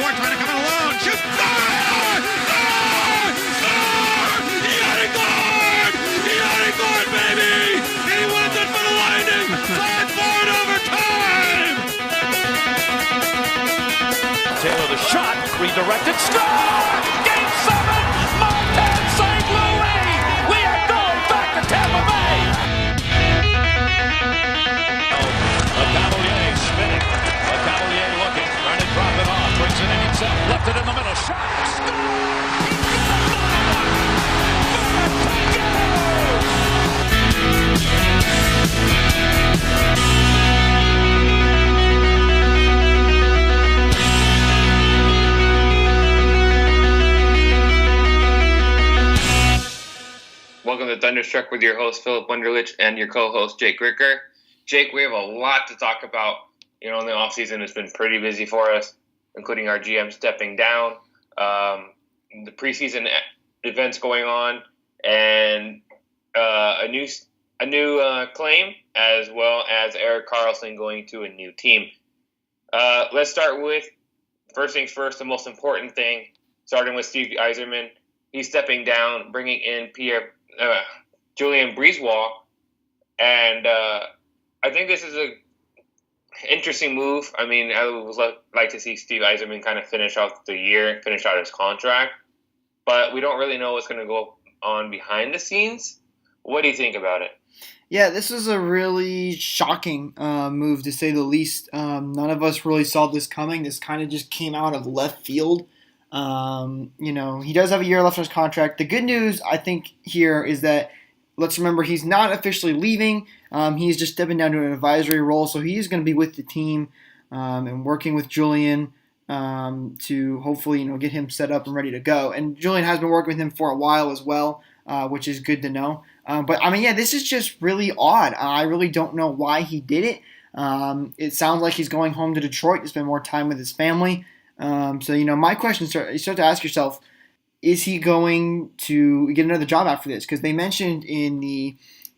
score, trying to come in alone. Shoot! Score! Score! Score! He got it good! He got it good, baby! He wins it for the Lightning! 5-4 in overtime! Taylor the shot, redirected, score! Game 7, Montana St. Louis! We are going back to Tampa Bay! Cavalier spinning. Cavalier looking. Trying to drop it off. Brings it in himself. Left it in the middle. Shot. Welcome to Thunderstruck with your host, Philip Wunderlich, and your co-host, Jake Ricker. Jake, we have a lot to talk about. In the offseason, it's been pretty busy for us, including our GM stepping down, the preseason events going on, and a new claim, as well as Erik Karlsson going to a new team. Let's start with, first things first, the most important thing, starting with Steve Yzerman. He's stepping down, bringing in Julien Brisebois, and I think this is a interesting move. I mean, I would like to see Steve Yzerman kind of finish out the year, finish out his contract, but we don't really know what's going to go on behind the scenes. What do you think about it? Yeah, this was a really shocking move, to say the least. None of us really saw this coming. This kind of just came out of left field. He does have a year left on his contract. The good news, I think, here is that, let's remember, he's not officially leaving. He's just stepping down to an advisory role, so he is going to be with the team and working with Julien to hopefully get him set up and ready to go. And Julien has been working with him for a while as well, which is good to know. This is just really odd. I really don't know why he did it. It sounds like he's going home to Detroit to spend more time with his family. My question is, you start to ask yourself, is he going to get another job after this? Because they mentioned in the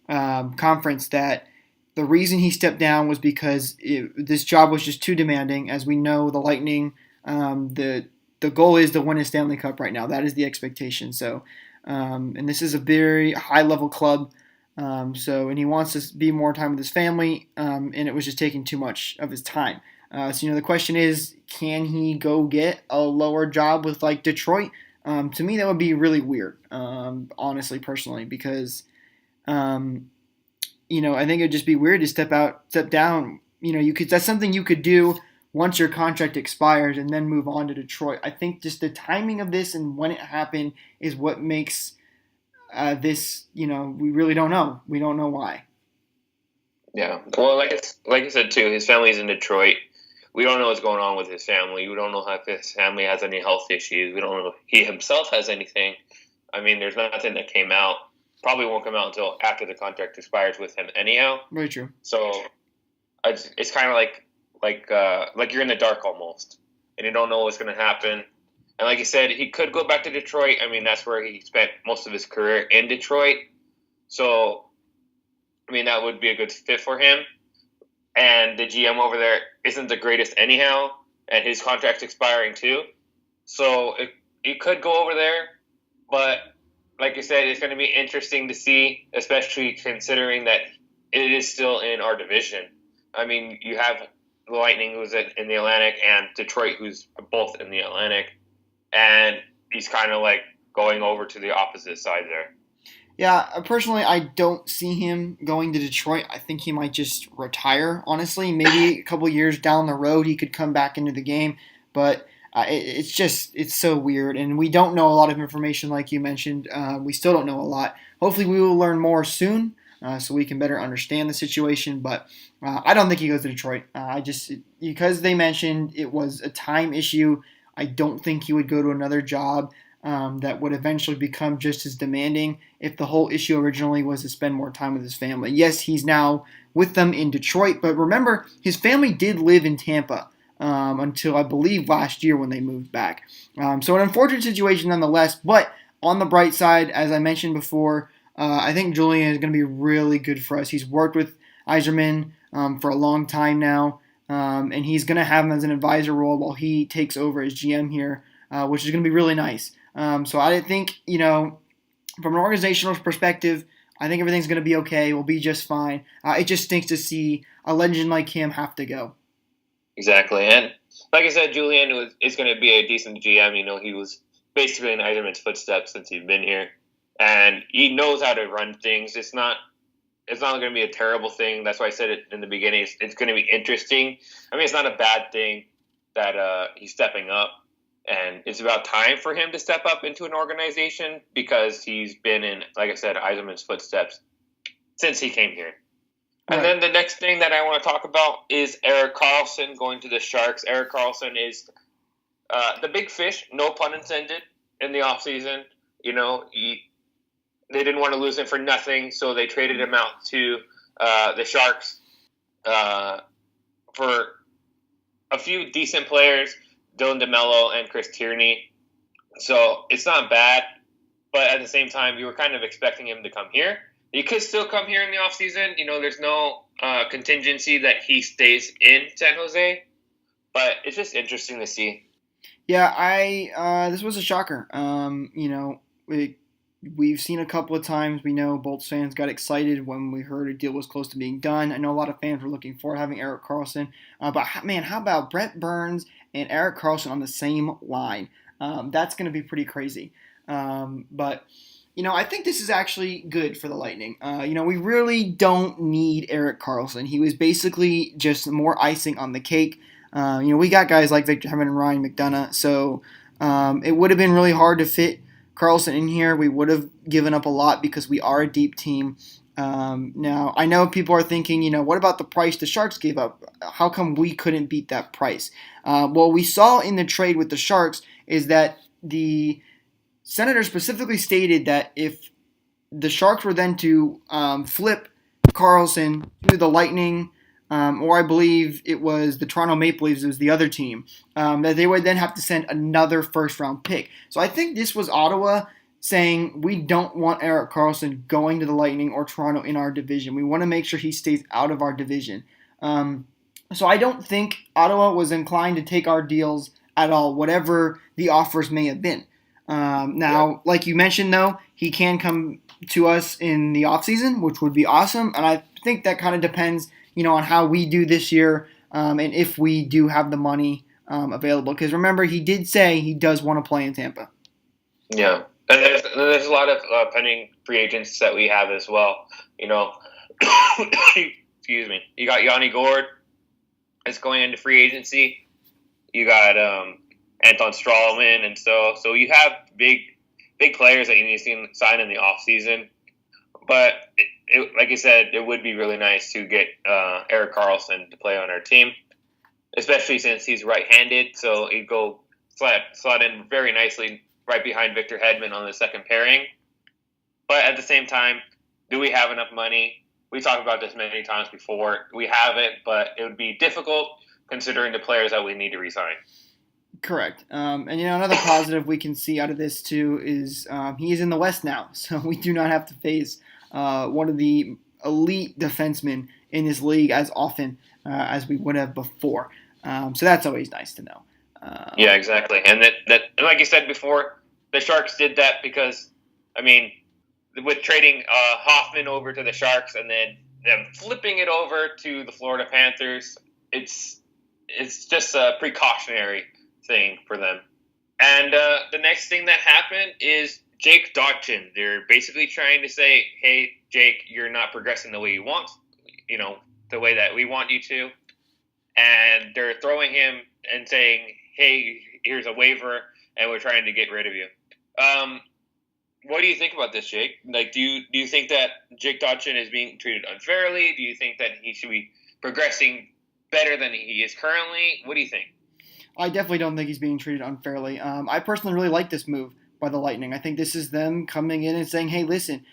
conference that the reason he stepped down was because this job was just too demanding. As we know, the Lightning, the goal is to win a Stanley Cup right now. That is the expectation. So, and this is a very high-level club. And he wants to be more time with his family, and it was just taking too much of his time. The question is, can he go get a lower job with like Detroit? To me, that would be really weird, honestly, personally, because, I think it would just be weird to step down. That's something you could do once your contract expires and then move on to Detroit. I think just the timing of this and when it happened is what makes this, we really don't know. We don't know why. Yeah. Well, like I said, too, his family's in Detroit. We don't know what's going on with his family. We don't know if his family has any health issues. We don't know if he himself has anything. I mean, there's nothing that came out. Probably won't come out until after the contract expires with him anyhow. Very true. So it's kind of like you're in the dark almost, and you don't know what's going to happen. And like you said, he could go back to Detroit. I mean, that's where he spent most of his career, in Detroit. So, I mean, that would be a good fit for him. And the GM over there isn't the greatest anyhow, and his contract's expiring too. So it could go over there, but like you said, it's going to be interesting to see, especially considering that it is still in our division. I mean, you have the Lightning, who's in the Atlantic, and Detroit, who's both in the Atlantic, and he's kind of like going over to the opposite side there. Yeah, personally, I don't see him going to Detroit. I think he might just retire, honestly. Maybe a couple years down the road, he could come back into the game. But it's so weird. And we don't know a lot of information, like you mentioned. We still don't know a lot. Hopefully, we will learn more soon so we can better understand the situation. But I don't think he goes to Detroit. Because they mentioned it was a time issue, I don't think he would go to another job that would eventually become just as demanding if the whole issue originally was to spend more time with his family. Yes, he's now with them in Detroit, but remember, his family did live in Tampa until, I believe, last year when they moved back. So an unfortunate situation nonetheless, but on the bright side, as I mentioned before, I think Julien is going to be really good for us. He's worked with Yzerman for a long time now. and he's going to have him as an advisor role while he takes over as GM here, which is going to be really nice. So I think, from an organizational perspective, I think everything's going to be okay. We'll be just fine. It just stinks to see a legend like him have to go. Exactly. And like I said, Julian is going to be a decent GM. He was basically in Yzerman's footsteps since he's been here. And he knows how to run things. It's not going to be a terrible thing. That's why I said it in the beginning. It's going to be interesting. I mean, it's not a bad thing that he's stepping up. And it's about time for him to step up into an organization because he's been in, like I said, Yzerman's footsteps since he came here. Right. And then the next thing that I want to talk about is Erik Karlsson going to the Sharks. Erik Karlsson is the big fish, no pun intended, in the offseason. They didn't want to lose him for nothing, so they traded him out to the Sharks for a few decent players, Dylan DeMello and Chris Tierney. So it's not bad, but at the same time, you were kind of expecting him to come here. He could still come here in the offseason. There's no contingency that he stays in San Jose, but it's just interesting to see. Yeah, this was a shocker. We've seen a couple of times. We know Bolts fans got excited when we heard a deal was close to being done. I know a lot of fans were looking forward to having Erik Karlsson. But, man, how about Brent Burns and Erik Karlsson on the same line? That's going to be pretty crazy. But I think this is actually good for the Lightning. We really don't need Erik Karlsson. He was basically just more icing on the cake. We got guys like Victor Hedman and Ryan McDonough. So it would have been really hard to fit Karlsson in here. We would have given up a lot because we are a deep team. Now, I know people are thinking, what about the price the Sharks gave up? How come we couldn't beat that price? Well, we saw in the trade with the Sharks is that the Senators specifically stated that if the Sharks were then to flip Karlsson to the Lightning, or I believe it was the Toronto Maple Leafs, it was the other team, that they would then have to send another first-round pick. So I think this was Ottawa saying we don't want Erik Karlsson going to the Lightning or Toronto in our division. We want to make sure he stays out of our division. So I don't think Ottawa was inclined to take our deals at all, whatever the offers may have been. Now, like you mentioned, though, he can come to us in the offseason, which would be awesome. And I think that kind of depends, on how we do this year and if we do have the money available. Because remember, he did say he does want to play in Tampa. Yeah. And there's a lot of pending free agents that we have as well. Excuse me. You got Yanni Gourde is going into free agency. You got Anton Strawman, and so you have big players that you need to sign in the offseason. But like you said, it would be really nice to get Erik Karlsson to play on our team, especially since he's right-handed. So he'd go slot in very nicely right behind Victor Hedman on the second pairing. But at the same time, do we have enough money? We talked about this many times before. We have it, but it would be difficult considering the players that we need to re-sign. Correct. And another positive we can see out of this too is he is in the West now, so we do not have to face one of the elite defensemen in this league as often as we would have before. So that's always nice to know. Yeah, exactly. And that like you said before, the Sharks did that because, with trading Hoffman over to the Sharks and then them flipping it over to the Florida Panthers, it's just a precautionary thing for them. And the next thing that happened is Jake Dotchin. They're basically trying to say, hey, Jake, you're not progressing the way you want, the way that we want you to. And they're throwing him and saying, hey, here's a waiver, and we're trying to get rid of you. What do you think about this, Jake? Like, do you think that Jake Dotchin is being treated unfairly? Do you think that he should be progressing better than he is currently? What do you think? I definitely don't think he's being treated unfairly. I personally really like this move by the Lightning. I think this is them coming in and saying, hey, listen,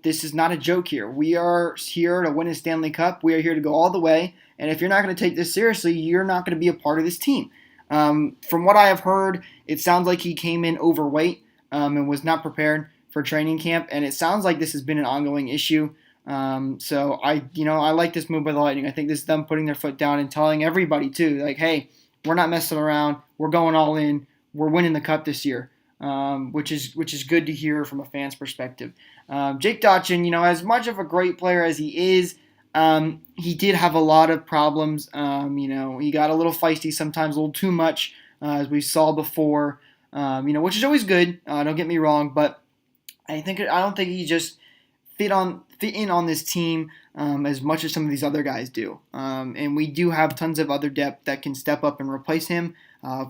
this is not a joke here. We are here to win a Stanley Cup. We are here to go all the way. And if you're not going to take this seriously, you're not going to be a part of this team. From what I have heard, it sounds like he came in overweight and was not prepared for training camp. And it sounds like this has been an ongoing issue. So I like this move by the Lightning. I think this is them putting their foot down and telling everybody too, like, hey, we're not messing around. We're going all in. We're winning the cup this year, which is good to hear from a fan's perspective. Jake Dotchin, as much of a great player as he is, he did have a lot of problems. He got a little feisty sometimes, a little too much, as we saw before. Which is always good. Don't get me wrong, but I don't think he just fit in on this team as much as some of these other guys do. And we do have tons of other depth that can step up and replace him.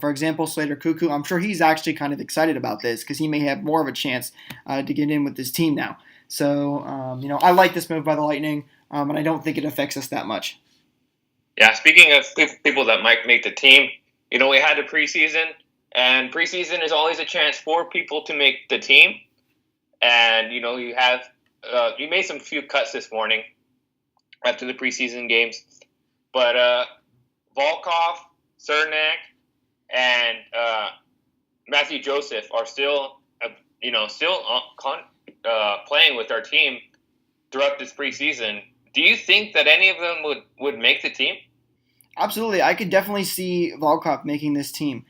For example, Slater Cuckoo, I'm sure he's actually kind of excited about this because he may have more of a chance to get in with this team now. So, I like this move by the Lightning, and I don't think it affects us that much. Yeah, speaking of people that might make the team, we had the preseason, and preseason is always a chance for people to make the team. And, you made some few cuts this morning after the preseason games. But Volkov, Cernak, and Matthew Joseph are still playing with our team throughout this preseason. Do you think that any of them would make the team? Absolutely. I could definitely see Volkov making this team.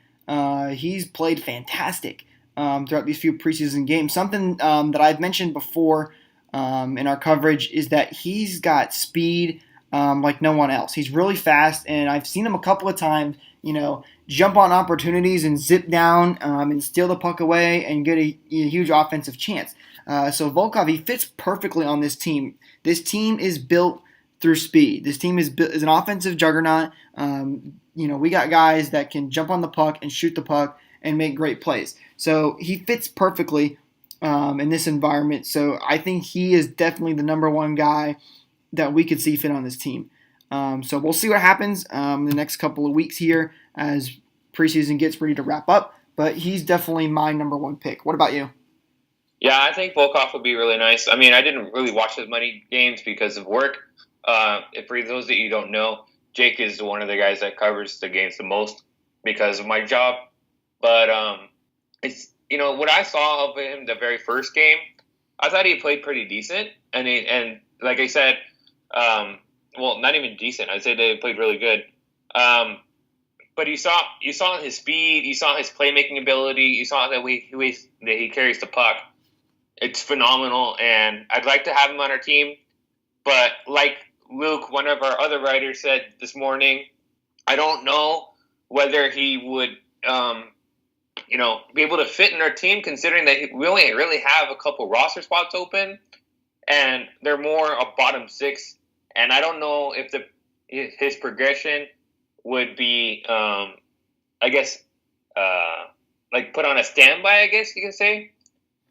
He's played fantastic throughout these few preseason games. Something that I've mentioned before in our coverage is that he's got speed like no one else. He's really fast, and I've seen him a couple of times, jump on opportunities and zip down and steal the puck away and get a huge offensive chance. So Volkov, he fits perfectly on this team. This team is built through speed. This team is an offensive juggernaut. We got guys that can jump on the puck and shoot the puck and make great plays. So he fits perfectly in this environment. So I think he is definitely the number one guy that we could see fit on this team. So we'll see what happens the next couple of weeks here as preseason gets ready to wrap up. But he's definitely my number one pick. What about you? Yeah, I think Volkov would be really nice. I mean, I didn't really watch as many games because of work. For those that you don't know, Jake is one of the guys that covers the games the most because of my job. But it's what I saw of him the very first game, I thought he played pretty decent, and like I said, not even decent. I'd say they played really good. But you saw his speed, you saw his playmaking ability, you saw that he carries the puck. It's phenomenal, and I'd like to have him on our team. But like Luke, one of our other writers, said this morning, I don't know whether he would, be able to fit in our team, considering that we only really have a couple roster spots open, and they're more a bottom six. And I don't know if his progression would be, put on a standby, I guess you can say,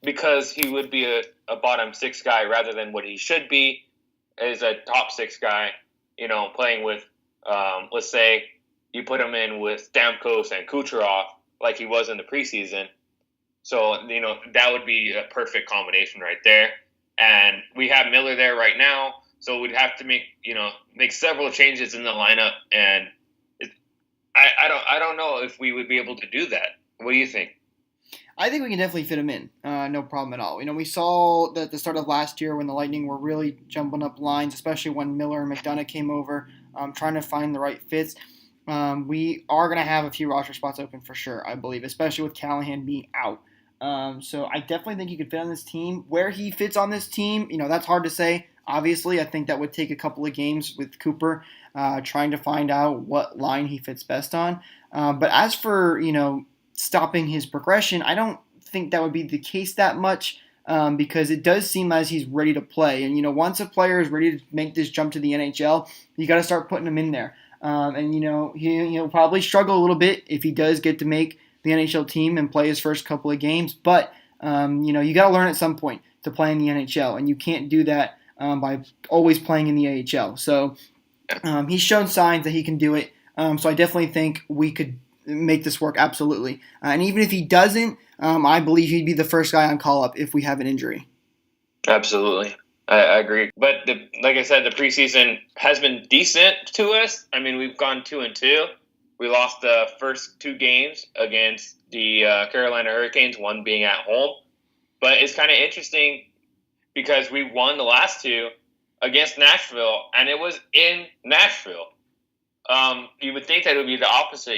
because he would be a bottom six guy rather than what he should be as a top six guy, playing with, let's say you put him in with Stamkos and Kucherov like he was in the preseason. So, that would be a perfect combination right there. And we have Miller there right now, so we'd have to make several changes in the lineup. And I don't know if we would be able to do that. What do you think? I think we can definitely fit him in. No problem at all. We saw that at the start of last year when the Lightning were really jumping up lines, especially when Miller and McDonough came over, trying to find the right fits. We are going to have a few roster spots open for sure, I believe, especially with Callahan being out. So I definitely think he could fit on this team. Where he fits on this team, that's hard to say. Obviously, I think that would take a couple of games with Cooper trying to find out what line he fits best on. But as for, stopping his progression, I don't think that would be the case that much because it does seem as he's ready to play. And, once a player is ready to make this jump to the NHL, you got to start putting him in there. He'll probably struggle a little bit if he does get to make the NHL team and play his first couple of games. But, you got to learn at some point to play in the NHL, and you can't do that by always playing in the AHL. So he's shown signs that he can do it. So I definitely think we could make this work, absolutely. And even if he doesn't, I believe he'd be the first guy on call-up if we have an injury. Absolutely. I agree. But like I said, the preseason has been decent to us. I mean, we've gone 2-2. We lost the first two games against the Carolina Hurricanes, one being at home. But it's kind of interesting because we won the last two, against Nashville, and it was in Nashville. You would think that it would be the opposite.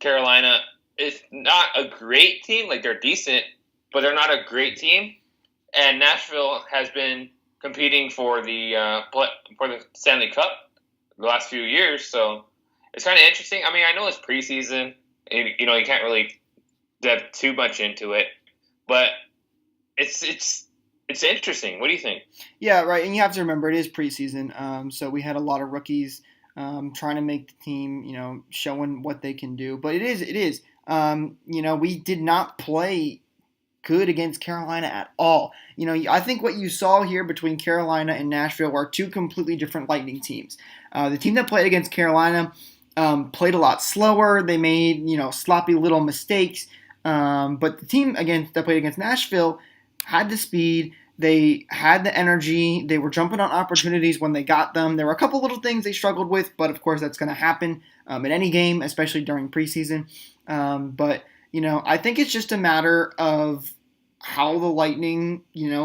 Carolina is not a great team. Like, they're decent, but they're not a great team. And Nashville has been competing for the Stanley Cup the last few years, so it's kind of interesting. I mean, I know it's preseason, and, you can't really dive too much into it, but it's interesting. What do you think? Yeah, right. And you have to remember it is preseason, so we had a lot of rookies trying to make the team, showing what they can do. But it is. We did not play good against Carolina at all. I think what you saw here between Carolina and Nashville are two completely different Lightning teams. The team that played against Carolina played a lot slower. They made, sloppy little mistakes. But the team that played against Nashville had the speed. They had the energy. They were jumping on opportunities when they got them. There were a couple little things they struggled with, but of course that's going to happen in any game, especially during preseason. But I think it's just a matter of how the Lightning,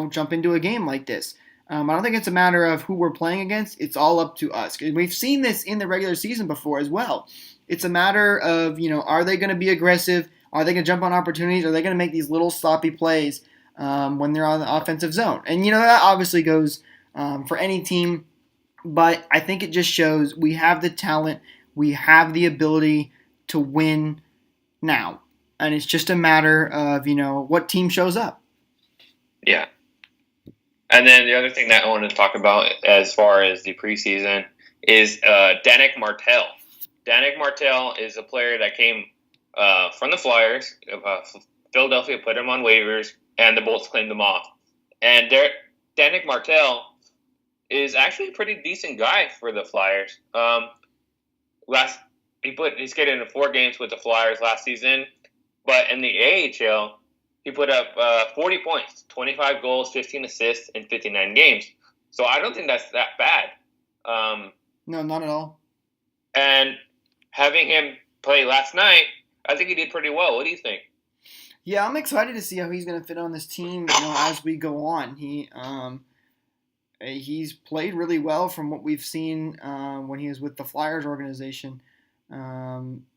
jump into a game like this. I don't think it's a matter of who we're playing against. It's all up to us. And we've seen this in the regular season before as well. It's a matter of, are they going to be aggressive? Are they going to jump on opportunities? Are they going to make these little sloppy plays when they're on the offensive zone? And, that obviously goes for any team. But I think it just shows we have the talent. We have the ability to win now. And it's just a matter of, what team shows up. Yeah. And then the other thing that I want to talk about as far as the preseason is Danik Martel. Danik Martel is a player that came from the Flyers. Philadelphia put him on waivers, and the Bolts claimed him off. And Danik Martel is actually a pretty decent guy for the Flyers. He skated in 4 games with the Flyers last season. But in the AHL, he put up 40 points, 25 goals, 15 assists in 59 games. So I don't think that's that bad. No, not at all. And having him play last night, I think he did pretty well. What do you think? Yeah, I'm excited to see how he's going to fit on this team as we go on. He's played really well from what we've seen when he was with the Flyers organization.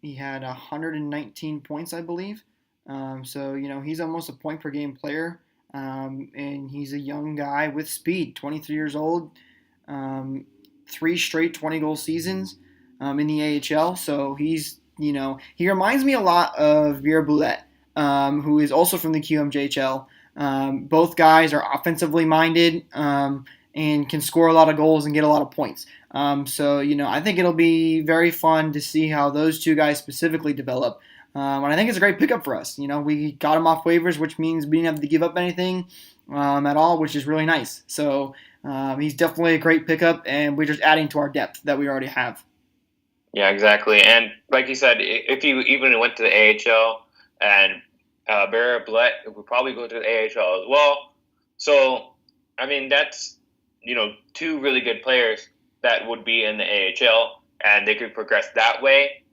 He had 119 points, I believe. So, he's almost a point per game player. And he's a young guy with speed, 23 years old, 3 straight 20-goal seasons in the AHL. So he's, he reminds me a lot of Yzerman, who is also from the QMJHL. Both guys are offensively minded and can score a lot of goals and get a lot of points. So, I think it'll be very fun to see how those two guys specifically develop. And I think it's a great pickup for us. We got him off waivers, which means we didn't have to give up anything at all, which is really nice. So he's definitely a great pickup, and we're just adding to our depth that we already have. Yeah, exactly. And like you said, if you even went to the AHL, and Barrett Blett would probably go to the AHL as well. So, I mean, that's, 2 really good players that would be in the AHL, and they could progress that way.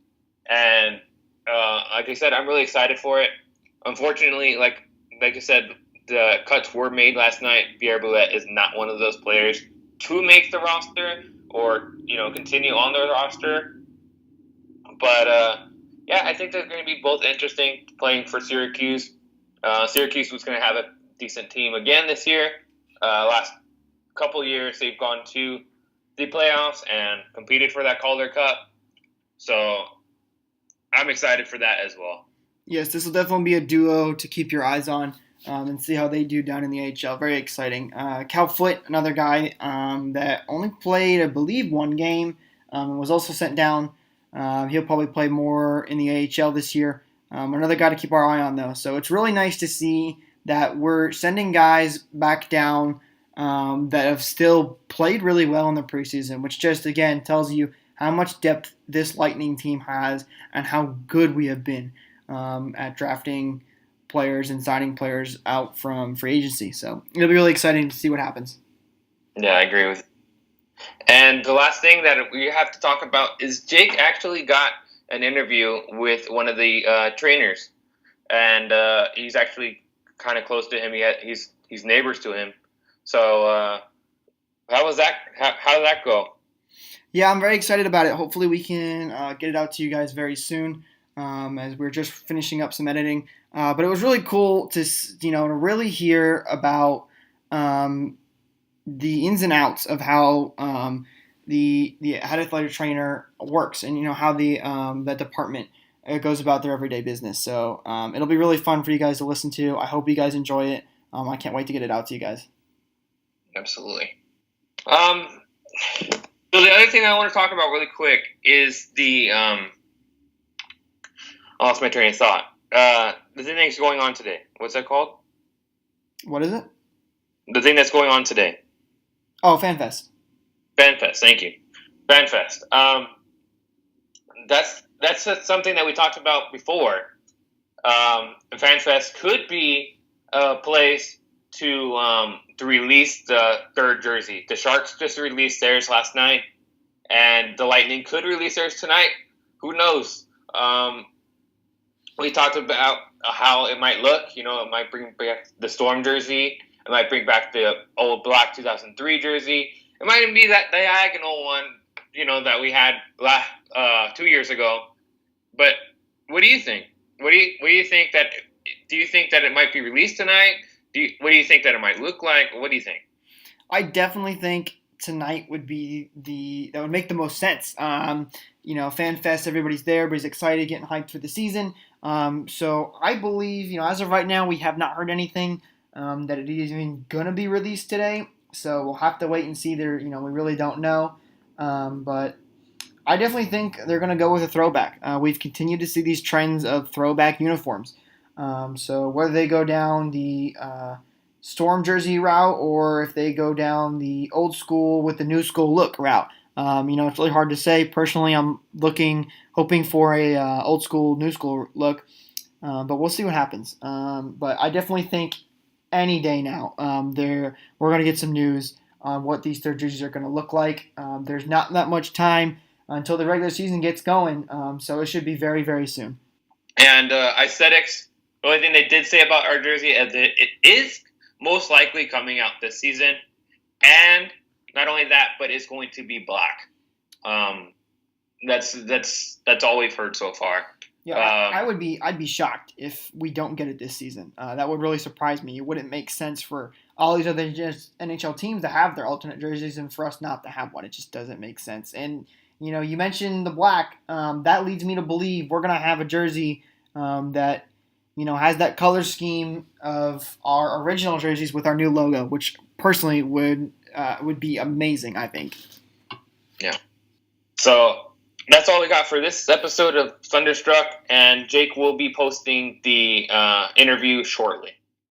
And like I said, I'm really excited for it. Unfortunately, like I said, the cuts were made last night. Pierre Boulet is not one of those players to make the roster or, continue on the roster. But, yeah, I think they're going to be both interesting playing for Syracuse. Syracuse was going to have a decent team again this year. Last couple years, they've gone to the playoffs and competed for that Calder Cup. So I'm excited for that as well. Yes, this will definitely be a duo to keep your eyes on and see how they do down in the AHL. Very exciting. Cal Foote, another guy that only played, I believe, 1 game and was also sent down. He'll probably play more in the AHL this year. Another guy to keep our eye on, though. So it's really nice to see that we're sending guys back down that have still played really well in the preseason, which just, again, tells you how much depth this Lightning team has and how good we have been at drafting players and signing players out from free agency. So it'll be really exciting to see what happens. Yeah, I agree with you. And the last thing that we have to talk about is Jake actually got an interview with one of the trainers, and he's actually kind of close to him. He's neighbors to him. So How was that? How did that go? Yeah, I'm very excited about it. Hopefully we can get it out to you guys very soon, as we're just finishing up some editing. But it was really cool to really hear about the ins and outs of how the head athletic trainer works, and how that department goes about their everyday business. So it'll be really fun for you guys to listen to. I hope you guys enjoy it. I can't wait to get it out to you guys. Absolutely. So the other thing I want to talk about really quick is the I lost my train of thought. The thing that's going on today. What's that called? What is it? The thing that's going on today. Oh, FanFest. FanFest. Thank you. FanFest. That's something that we talked about before. FanFest could be a place to release the third jersey. The Sharks just released theirs last night, and the Lightning could release theirs tonight. Who knows? We talked about how it might look. It might bring back the Storm jersey. It might bring back the old black 2003 jersey. It might even be that diagonal one, that we had 2 years ago. But what do you think? What do you think that? Do you think that it might be released tonight? What do you think that it might look like? What do you think? I definitely think tonight would be that would make the most sense. FanFest, everybody's there, everybody's excited, getting hyped for the season. So I believe, as of right now, we have not heard anything that it is even gonna be released today. So we'll have to wait and see. There, we really don't know. But I definitely think they're gonna go with a throwback. We've continued to see these trends of throwback uniforms. So whether they go down the Storm jersey route, or if they go down the old school with the new school look route, it's really hard to say. Personally, I'm hoping for a old school, new school look, but we'll see what happens. But I definitely think any day now, we're going to get some news on what these third jerseys are going to look like. There's not that much time until the regular season gets going, so it should be very, very soon. And aesthetics, the only thing they did say about our jersey is that it is most likely coming out this season, and not only that, but it's going to be black. That's all we've heard so far. Yeah, I'd be shocked if we don't get it this season. That would really surprise me. It wouldn't make sense for all these other NHL teams to have their alternate jerseys and for us not to have one. It just doesn't make sense. And you mentioned the black. That leads me to believe we're gonna have a jersey that has that color scheme of our original jerseys with our new logo, which personally would be amazing, I think. Yeah. So that's all we got for this episode of Thunderstruck, and Jake will be posting the interview shortly.